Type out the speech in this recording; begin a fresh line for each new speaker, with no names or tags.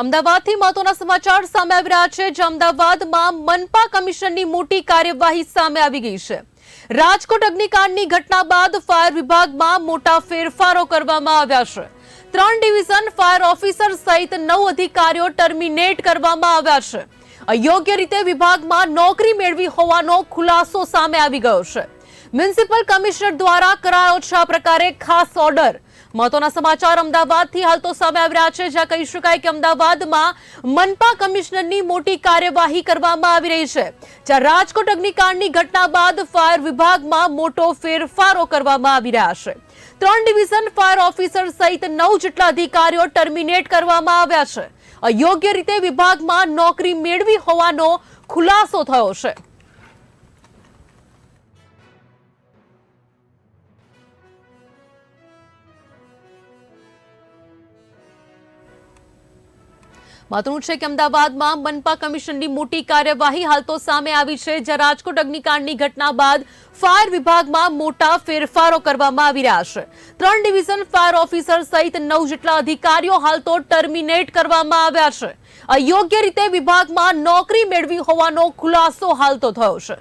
અમદાવાદથી મહત્વના સમાચાર સામે આવી રહ્યા છે. જે અમદાવાદમાં મનપા કમિશનની મોટી કાર્યવાહી સામે આવી ગઈ છે. રાજકોટ અગ્નિકાંડની ઘટના બાદ ફાયર વિભાગમાં મોટા ફેરફારો કરવામાં આવ્યા છે. 3 ડિવિઝન ફાયર ઓફિસર સહિત 9 અધિકારીઓ ટર્મિનેટ કરવામાં આવ્યા છે. અયોગ્ય રીતે વિભાગમાં નોકરી મેળવી હોવાનો ખુલાસો સામે આવી ગયો છે. મ્યુનિસિપલ કમિશનર દ્વારા કરાયો છે આ પ્રકારે ખાસ ઓર્ડર. મહત્વના સમાચાર અમદાવાદથી હાલ તો સામે આવી રહ્યા છે, જ્યાં કહી શકાય કે અમદાવાદમાં મનપા કમિશનરની મોટી કાર્યવાહી કરવામાં આવી રહી છે. જ્યાં રાજકોટ અગ્નિકાંડની ઘટના બાદ ફાયર વિભાગમાં મોટો ફેરફારો કરવામાં આવી રહ્યા છે. 3 ડિવિઝન ફાયર ઓફિસર સહિત 9 જેટલા અધિકારીઓ ટર્મિનેટ કરવામાં આવ્યા છે. અયોગ્ય રીતે વિભાગમાં નોકરી મેળવી હોવાનો ખુલાસો થયો છે. મહત્વનું છે કે અમદાવાદમાં મનપા કમિશનની મોટી કાર્યવાહી હાલ તો સામે આવી છે. જ્યાં રાજકોટ અગ્નિકાંડની ઘટના બાદ ફાયર વિભાગમાં મોટા ફેરફારો કરવામાં આવી રહ્યા છે. 3 ડિવિઝન ફાયર ઓફિસર સહિત 9 જેટલા અધિકારીઓ હાલ તો ટર્મિનેટ કરવામાં આવ્યા છે. અયોગ્ય રીતે વિભાગમાં નોકરી મેળવી હોવાનો ખુલાસો હાલ તો થયો છે.